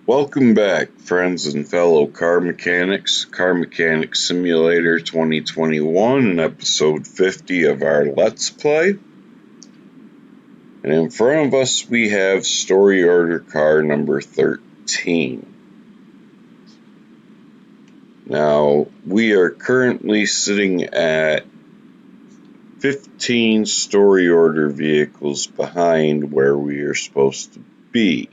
Welcome back, friends and fellow car mechanics. Car Mechanic Simulator 2021 and episode 50 of our Let's Play. And in front of us we have story order car number 13. Now, we are currently sitting at 15 story order vehicles behind where we are supposed to be.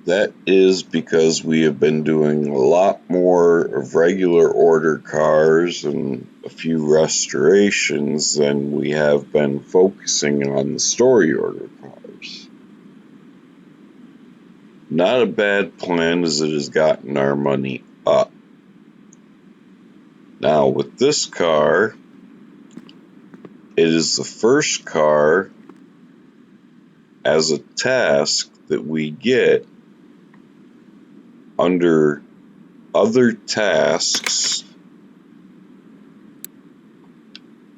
That is because we have been doing a lot more of regular order cars and a few restorations than we have been focusing on the story order cars. Not a bad plan, as it has gotten our money up. Now with this car, it is the first car as a task that we get under other tasks.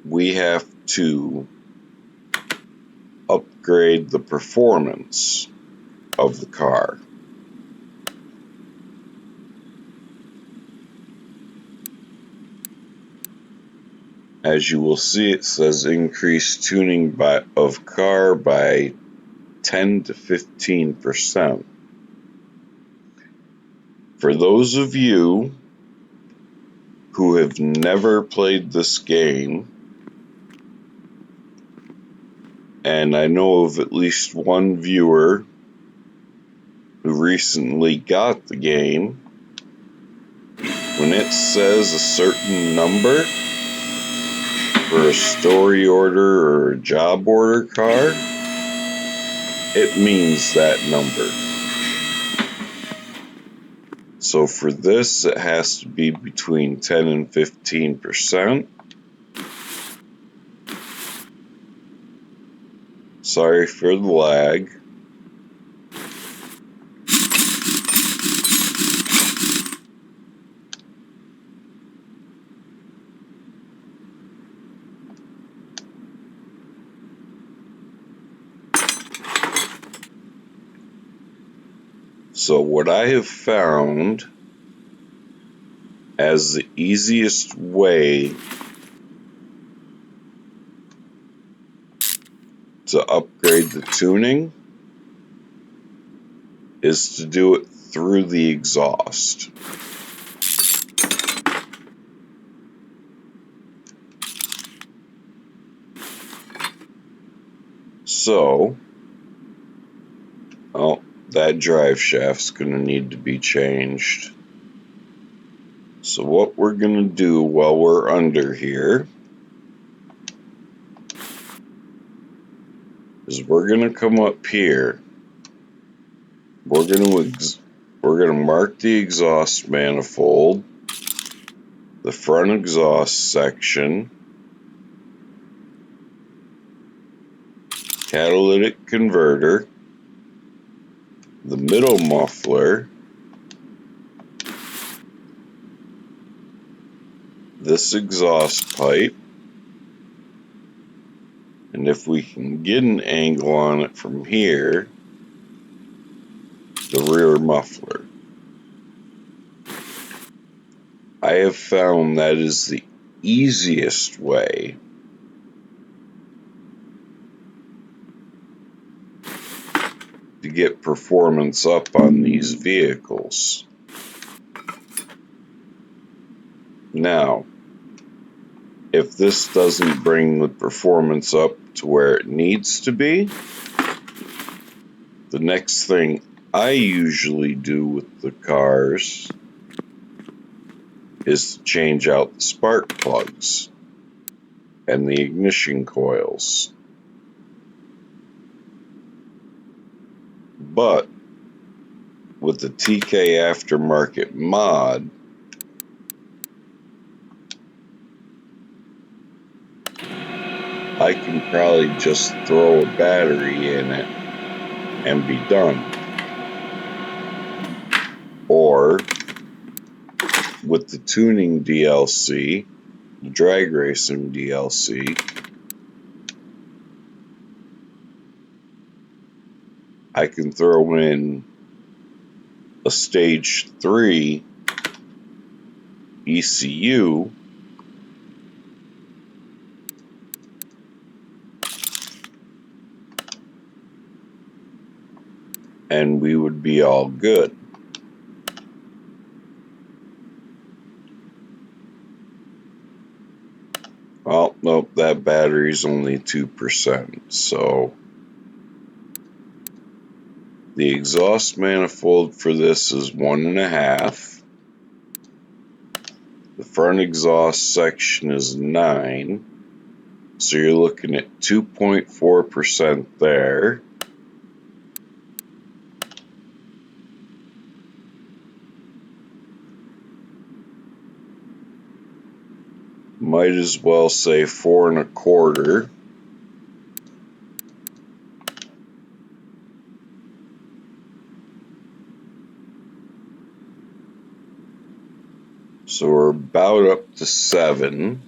We have to upgrade the performance of the car. As you will see, it says increase tuning of car by 10 to 15%. For those of you who have never played this game, and I know of at least one viewer who recently got the game, when it says a certain number for a story order or a job order car, it means that number. So for this, it has to be between 10 and 15%. Sorry for the lag. So what I have found as the easiest way to upgrade the tuning is to do it through the exhaust. So, that drive shaft's going to need to be changed. So what we're going to do while we're under here is we're going to come up here. We're going to mark the exhaust manifold, the front exhaust section, catalytic converter, the middle muffler, this exhaust pipe, and if we can get an angle on it from here, the rear muffler. I have found that is the easiest way to get performance up on these vehicles. Now, if this doesn't bring the performance up to where it needs to be, the next thing I usually do with the cars is to change out the spark plugs and the ignition coils. But with the TK aftermarket mod, I can probably just throw a battery in it and be done. Or with the tuning DLC, the drag racing DLC, I can throw in a stage 3 ECU and we would be all good. Oh, nope, that battery's only 2%, so the exhaust manifold for this is 1.5. The front exhaust section is 9, so you're looking at 2.4% there. Might as well say 4.25. So we're about up to 7.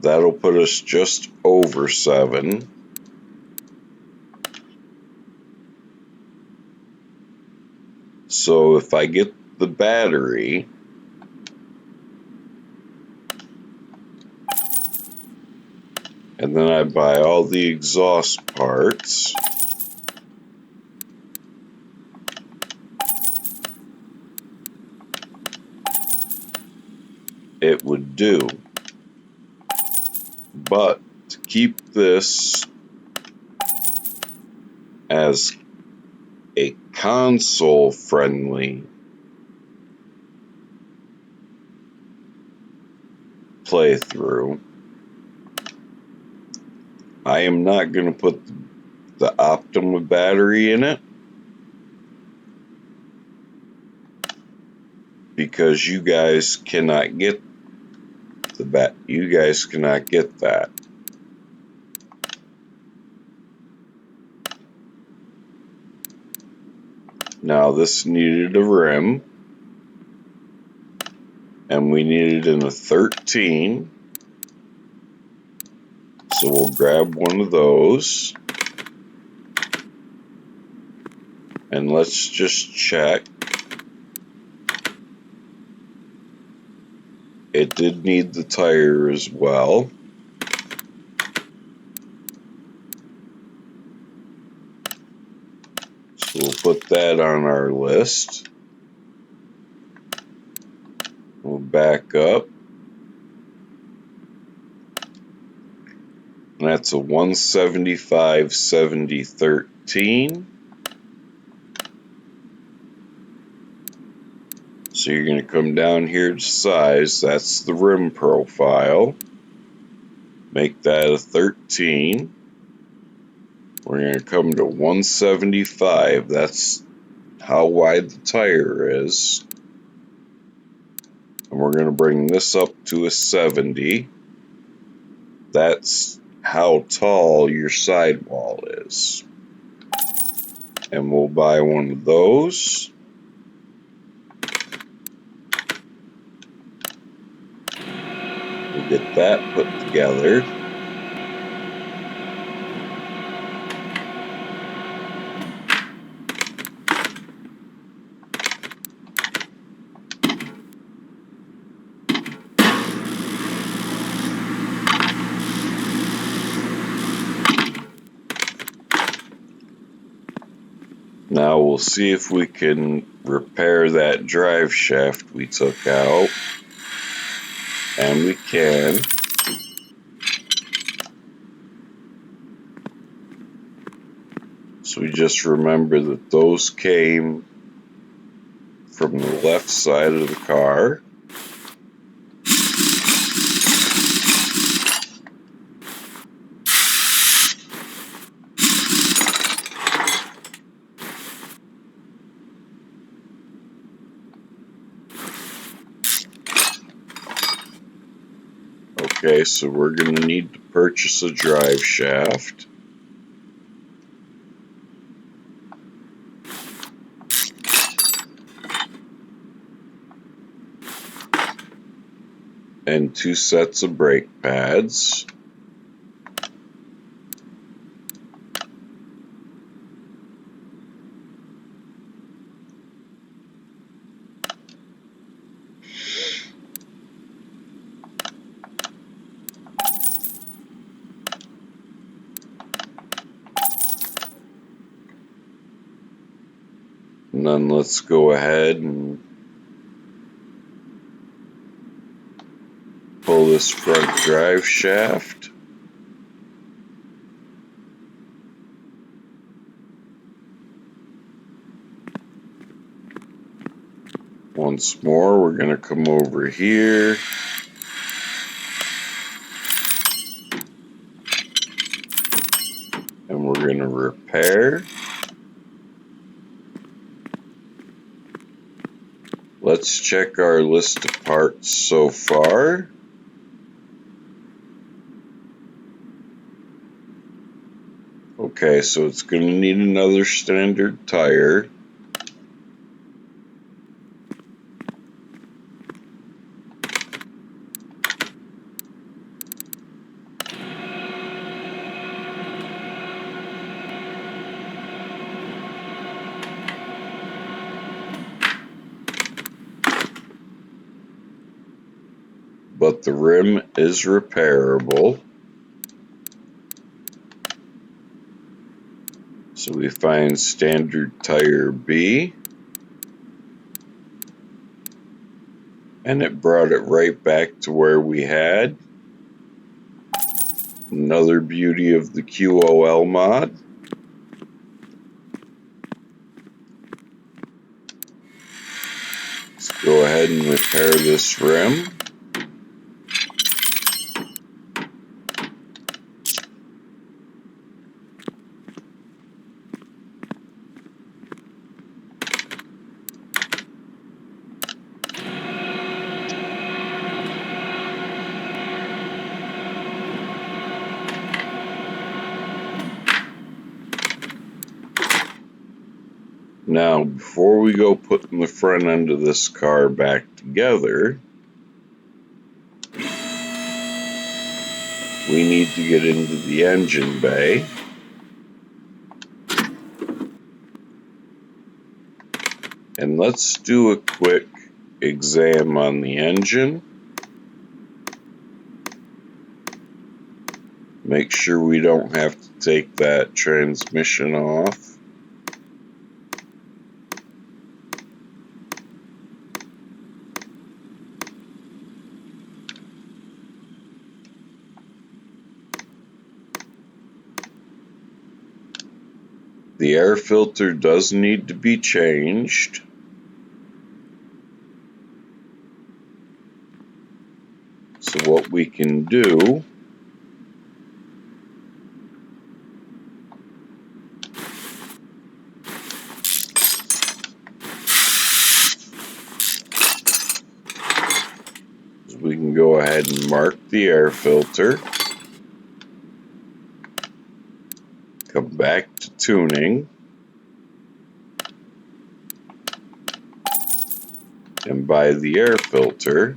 That'll put us just over 7. So if I get the battery, and then I buy all the exhaust parts, it would do. But to keep this as a console-friendly playthrough, I am not going to put the Optima battery in it, because you guys cannot get that. Now this needed a rim, and we needed in a 13, so we'll grab one of those, and let's just check. It did need the tire as well. So we'll put that on our list. We'll back up. And that's a 175/70/13. So you're going to come down here to size. That's the rim profile. Make that a 13. We're going to come to 175. That's how wide the tire is. And we're going to bring this up to a 70. That's how tall your sidewall is. And we'll buy one of those. We'll get that put together. Now we'll see if we can repair that drive shaft we took out. And we can. So we just remember that those came from the left side of the car. Okay, so we're going to need to purchase a drive shaft. And 2 sets of brake pads. then let's go ahead and pull this front drive shaft. Once more, we're going to come over here. And we're going to repair. Let's check our list of parts so far. Okay, so it's going to need another standard tire. But the rim is repairable. So we find standard tire B. And it brought it right back to where we had. Another beauty of the QOL mod. Let's go ahead and repair this rim. Now, before we go putting the front end of this car back together, we need to get into the engine bay. And let's do a quick exam on the engine. Make sure we don't have to take that transmission off. The air filter does need to be changed. So what we can do is we can go ahead and mark the air filter. Come back to tuning. And buy the air filter.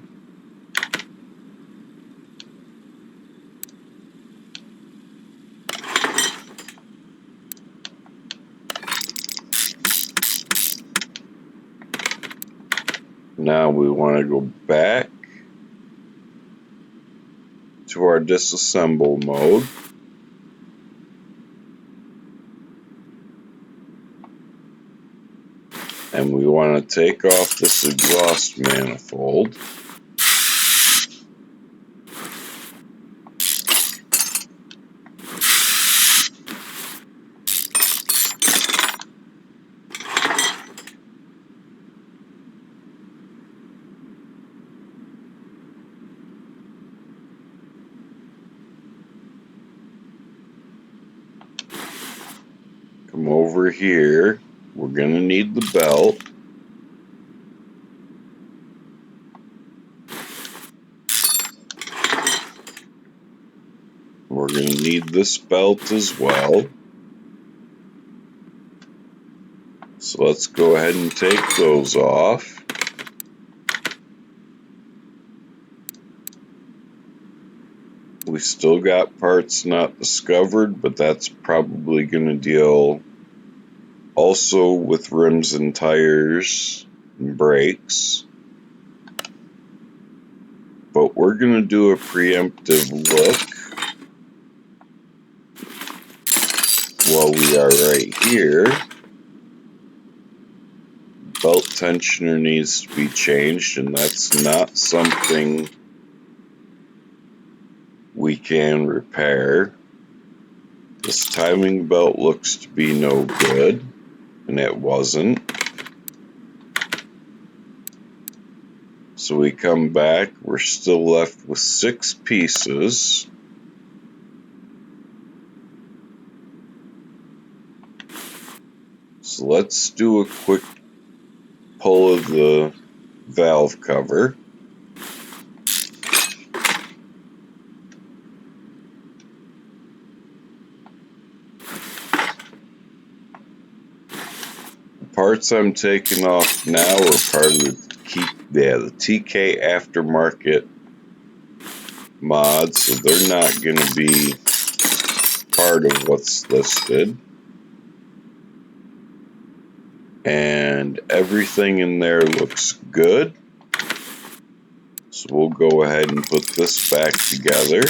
Now we want to go back to our disassemble mode. And we want to take off this exhaust manifold. Come over here. We're going to need the belt. We're going to need this belt as well. So let's go ahead and take those off. We still got parts not discovered, but that's probably going to deal also with rims and tires and brakes. But we're going to do a preemptive look while we are right here. belt tensioner needs to be changed, and that's not something we can repair. This timing belt looks to be no good, and it wasn't. So we come back, we're still left with 6 pieces. So let's do a quick pull of the valve cover. The parts I'm taking off now are part of the TK aftermarket mod, so they're not going to be part of what's listed. And everything in there looks good. So we'll go ahead and put this back together.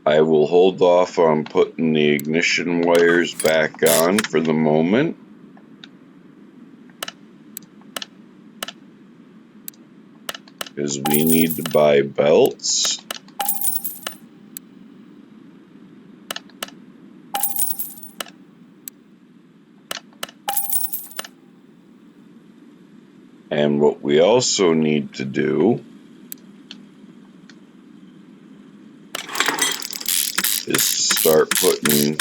I will hold off on putting the ignition wires back on for the moment, because we need to buy belts. And what we also need to do is to start putting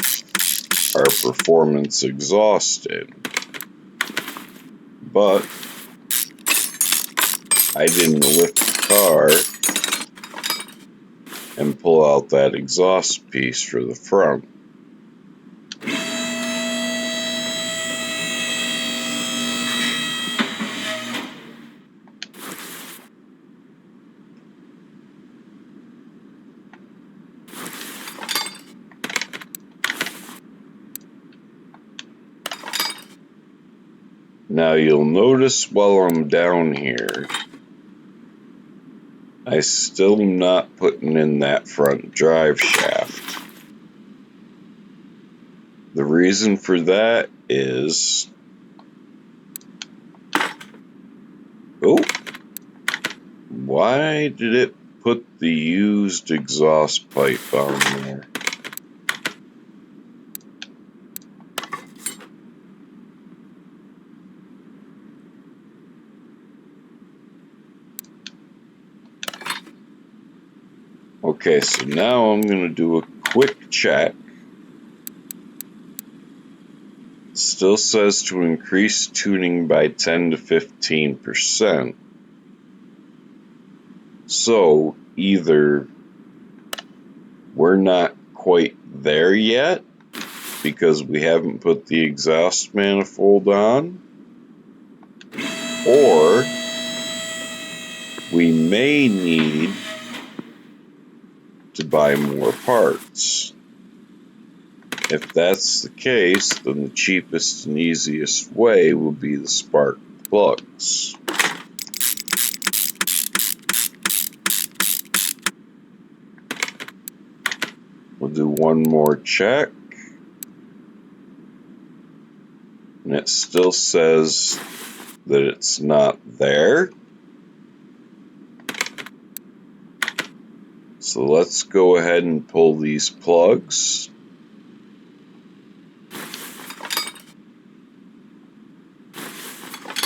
our performance exhaust in. But I didn't lift the car and pull out that exhaust piece for the front. Now you'll notice while I'm down here, I still am not putting in that front drive shaft. The reason for that is, why did it put the used exhaust pipe on there? Okay, so now I'm going to do a quick check. It still says to increase tuning by 10 to 15%. So either we're not quite there yet because we haven't put the exhaust manifold on, or we may need to buy more parts. If that's the case, then the cheapest and easiest way will be the spark plugs. We'll do one more check, and it still says that it's not there. So let's go ahead and pull these plugs.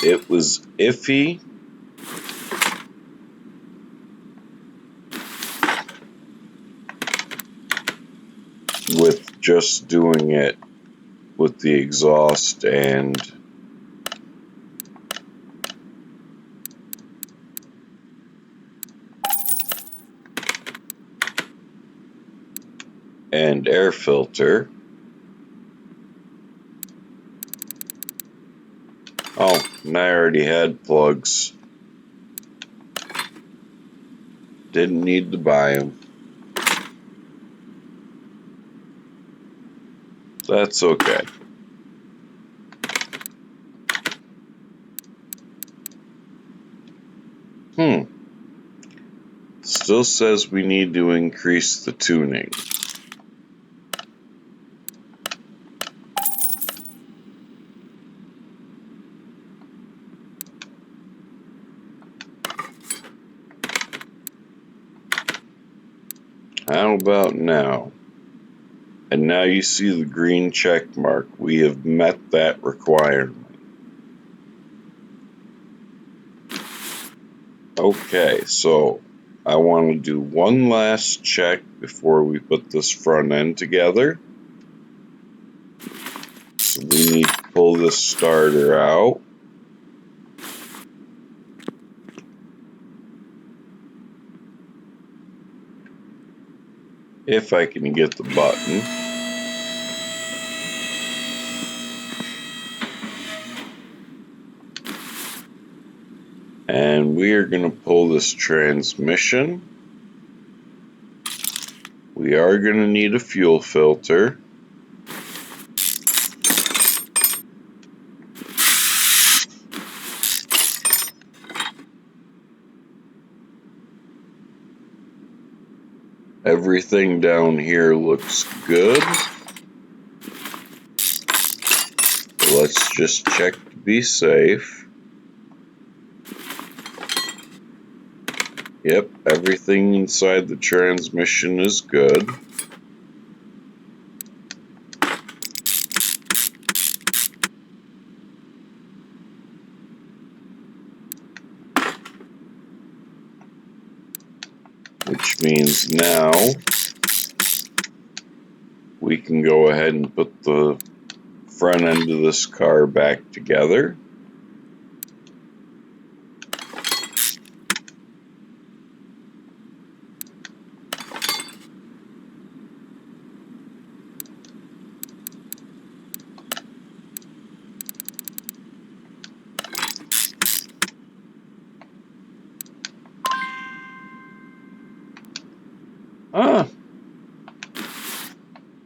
It was iffy. With just doing it with the exhaust and air filter. Oh, and I already had plugs. Didn't need to buy them. That's okay. still says we need to increase the tuning. How about now? And now you see the green check mark. We have met that requirement. Okay, so I want to do one last check before we put this front end together. So we need to pull this starter out. If I can get the button. And we are going to pull this transmission. We are going to need a fuel filter. Everything down here looks good. Let's just check to be safe. Yep, everything inside the transmission is good. Which means now we can go ahead and put the front end of this car back together.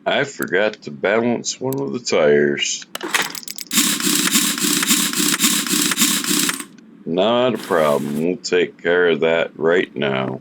I forgot to balance one of the tires. Not a problem, we'll take care of that right now.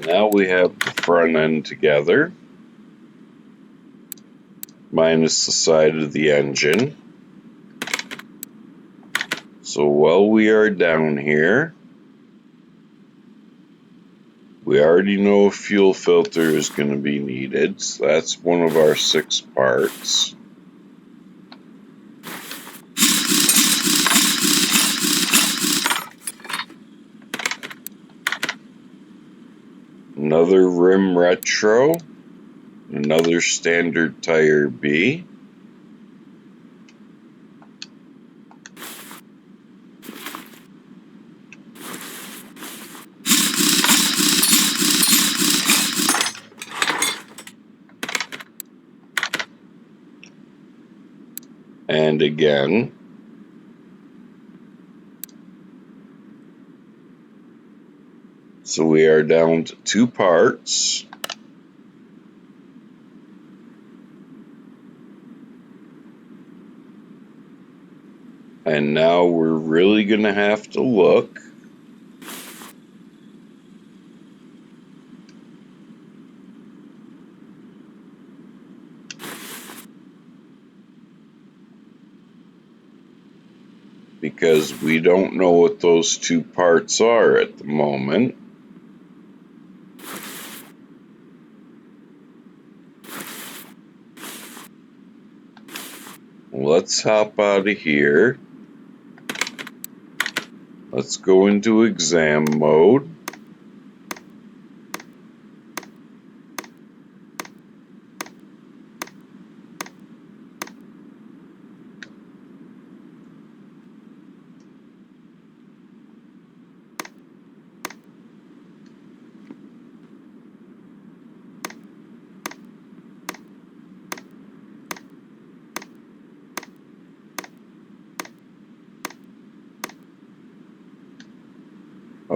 Now we have the front end together, minus the side of the engine. So while we are down here, we already know a fuel filter is going to be needed, so that's one of our 6 parts. Another rim retro, another standard tire B. And again, so we are down to 2 parts. And now we're really going to have to look. Because we don't know what those 2 parts are at the moment. Let's hop out of here. Let's go into exam mode.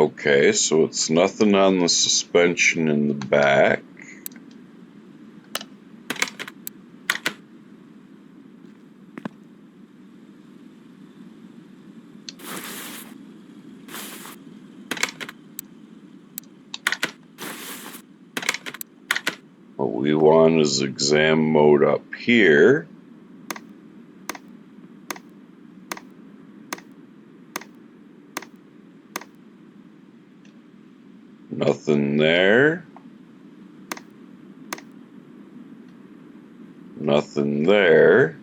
Okay, so it's nothing on the suspension in the back. What we want is exam mode up here. Nothing there. Nothing there.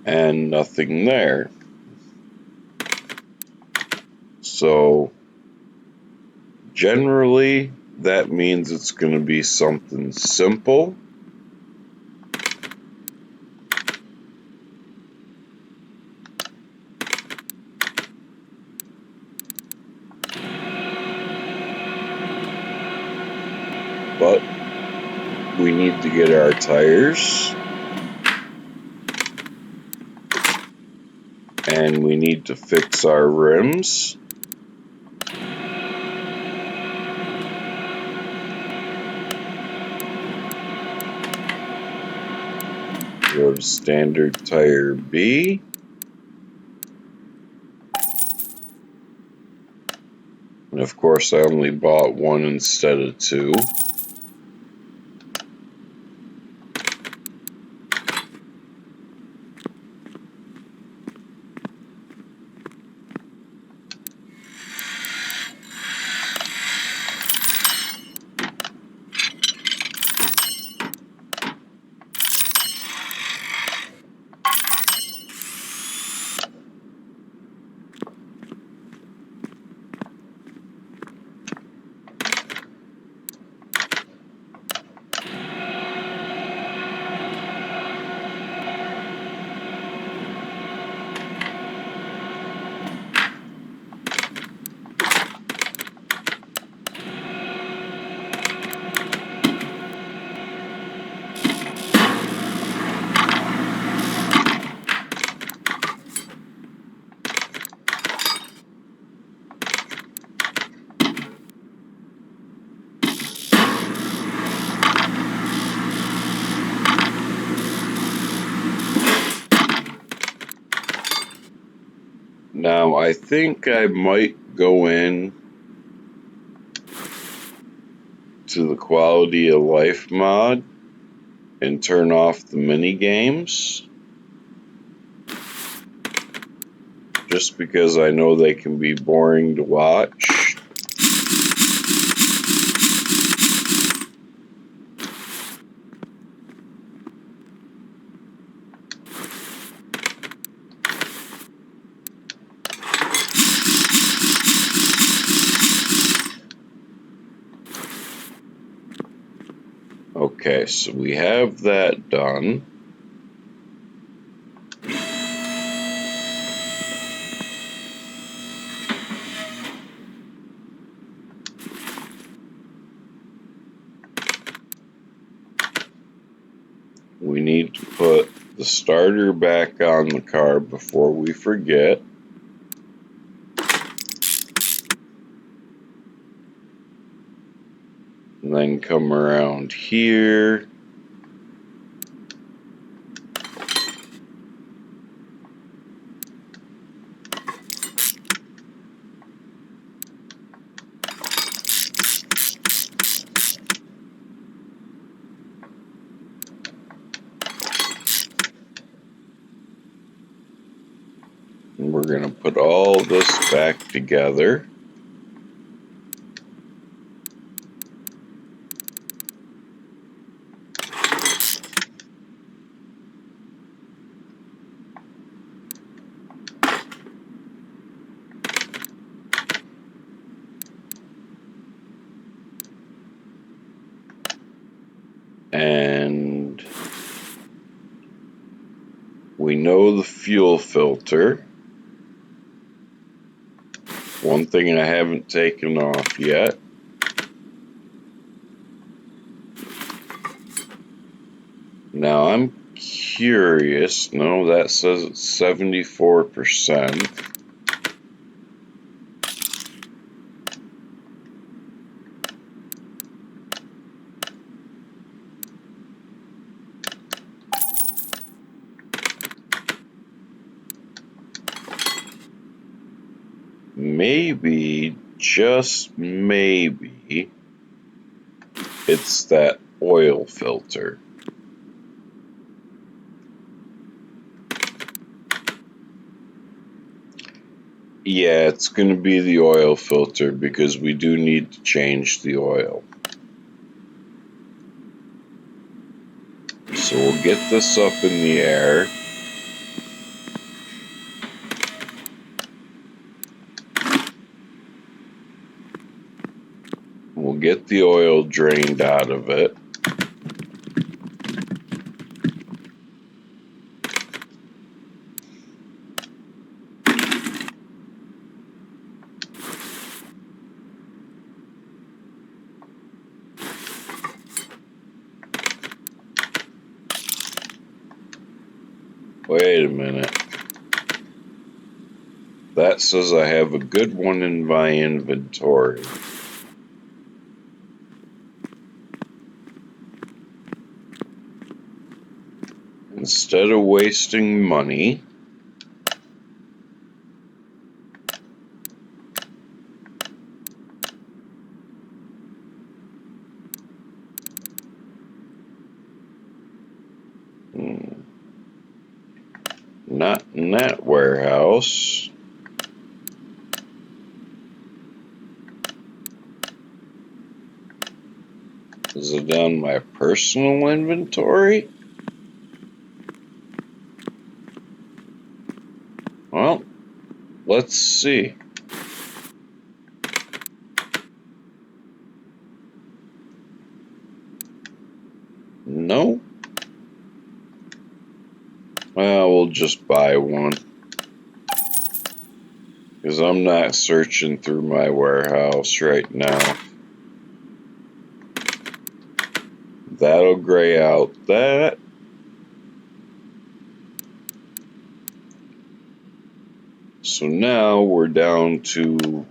And nothing there. So generally that means it's going to be something simple. But we need to get our tires. And we need to fix our rims. Go to standard tire B. And of course I only bought one instead of two. Now I think I might go in to the quality of life mod and turn off the mini games, just because I know they can be boring to watch. Okay, so we have that done. We need to put the starter back on the car before we forget. And then come around here. And we're going to put all this back together. And we know the fuel filter. One thing I haven't taken off yet. Now I'm curious. No, that says it's 74%. Maybe, just maybe, it's that oil filter. Yeah, it's going to be the oil filter because we do need to change the oil. So we'll get this up in the air. We'll get the oil drained out of it. Wait a minute. That says I have a good one in my inventory. Instead of wasting money, not in that warehouse. Is it on my personal inventory? Well, let's see. No? Well, we'll just buy one. Because I'm not searching through my warehouse right now. That'll gray out that. So now we're down to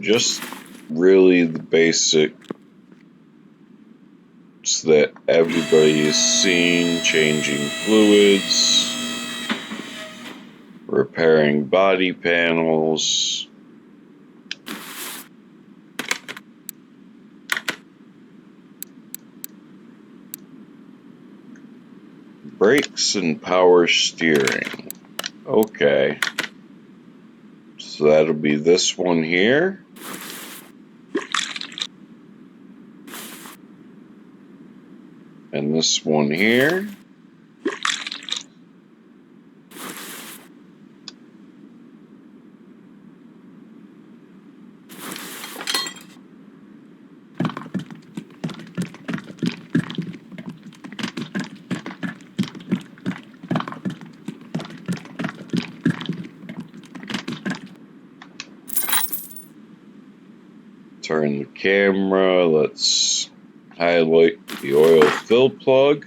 just really the basics that everybody has seen: changing fluids, repairing body panels, brakes and power steering. Okay. So that'll be this one here. And this one here. Turn the camera. Let's highlight the oil fill plug.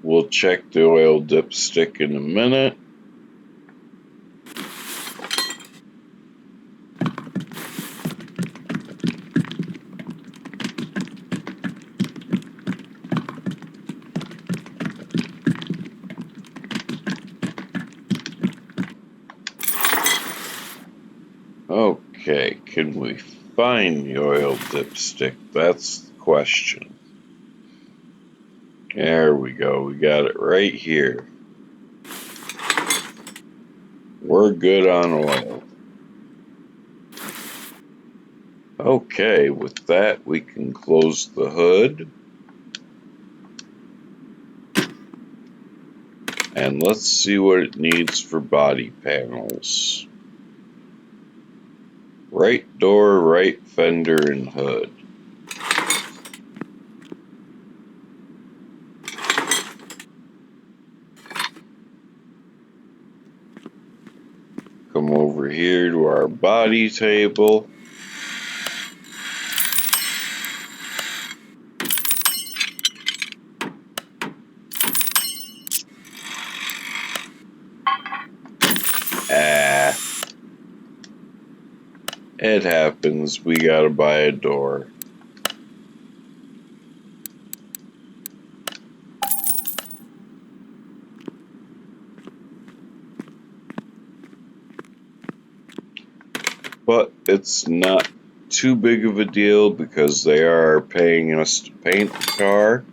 We'll check the oil dipstick in a minute. Okay, can we find the oil dipstick? That's the question. There we go, we got it right here. We're good on oil. Okay, with that we can close the hood. And let's see what it needs for body panels. Right door, right fender, and hood. our body table. It happens. We gotta buy a door. But it's not too big of a deal because they are paying us to paint the car.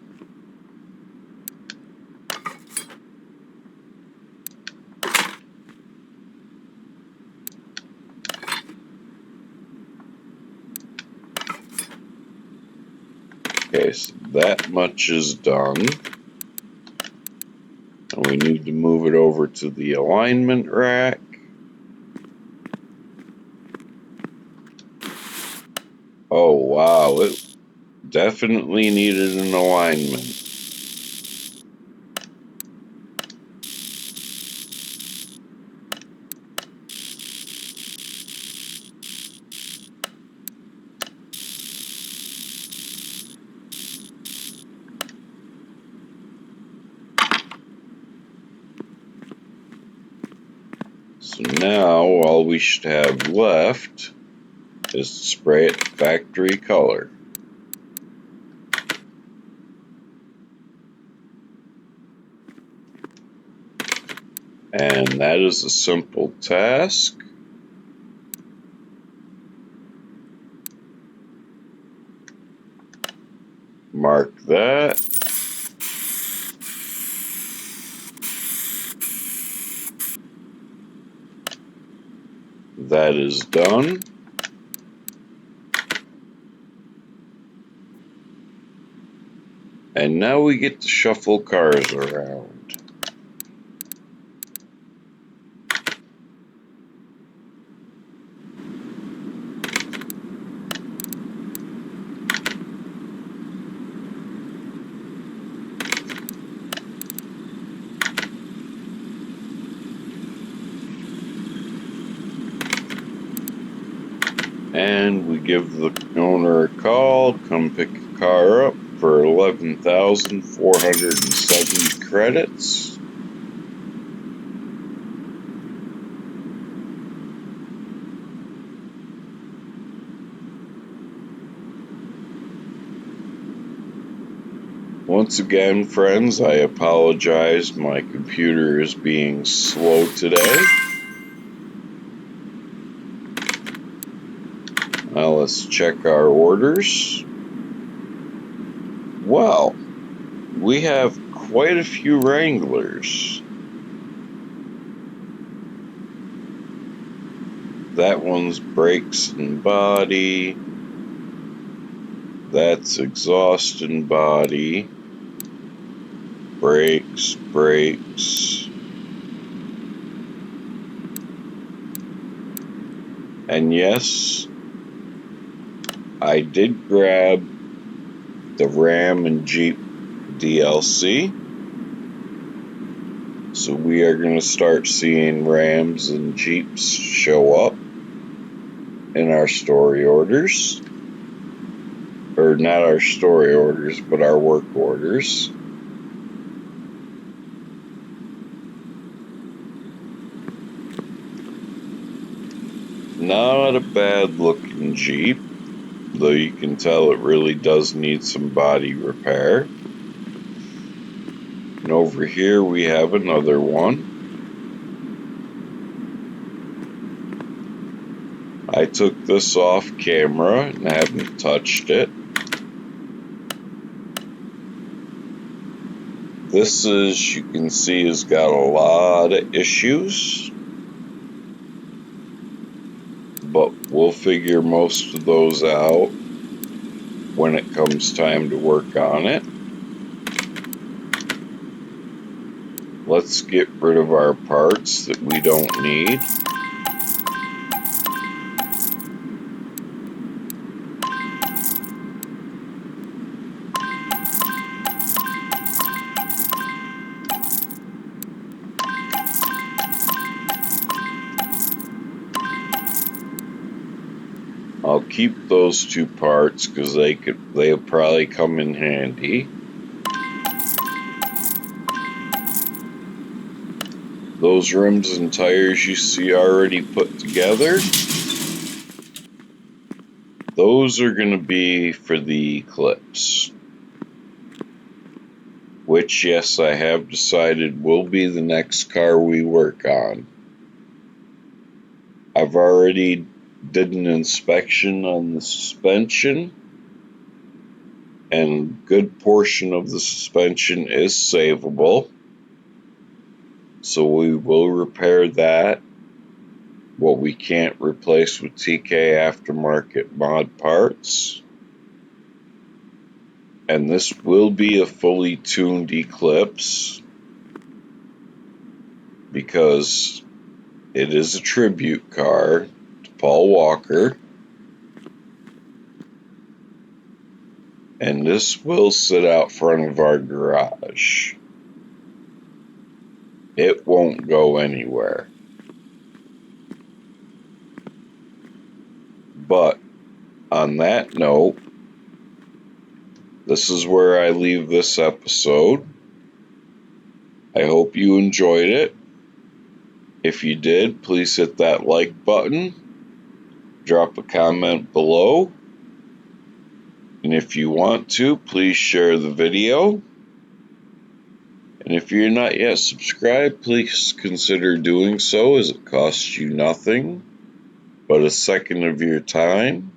Okay, so that much is done. And we need to move it over to the alignment rack. Oh wow, it definitely needed an alignment. So now all we should have left is to spray it factory color. And that is a simple task. Mark that. That is done. And now we get to shuffle cars around. And we give the owner a call, come pick a car up for 11,470 credits. Once again, friends, I apologize. My computer is being slow today. Now let's check our orders. Well, we have quite a few Wranglers. That one's brakes and body. That's exhaust and body. Brakes. And yes, I did grab the Ram and Jeep DLC. So we are going to start seeing Rams and Jeeps show up in our story orders. Or not our story orders, but our work orders. Not a bad looking Jeep, though you can tell it really does need some body repair. And over here we have another one. I took this off camera and haven't touched it. This, as you can see, has got a lot of issues, but we'll figure most of those out when it comes time to work on it. Let's get rid of our parts that we don't need. I'll keep those two parts because they'll probably come in handy. Those rims and tires you see already put together, those are going to be for the Eclipse, which, yes, I have decided will be the next car we work on. I've already did an inspection on the suspension, and a good portion of the suspension is savable, so we will repair that. What we can't replace with TK aftermarket mod parts. And this will be a fully tuned Eclipse because it is a tribute car to Paul Walker. And this will sit out front of our garage. It won't go anywhere. But on that note, this is where I leave this episode. I hope you enjoyed it. If you did, please hit that like button. Drop a comment below. And if you want to, please share the video. And if you're not yet subscribed, please consider doing so, as it costs you nothing but a second of your time,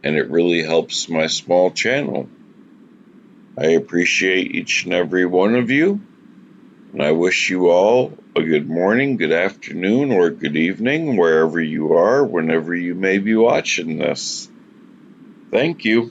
and it really helps my small channel. I appreciate each and every one of you, and I wish you all a good morning, good afternoon, or good evening, wherever you are, whenever you may be watching this. Thank you.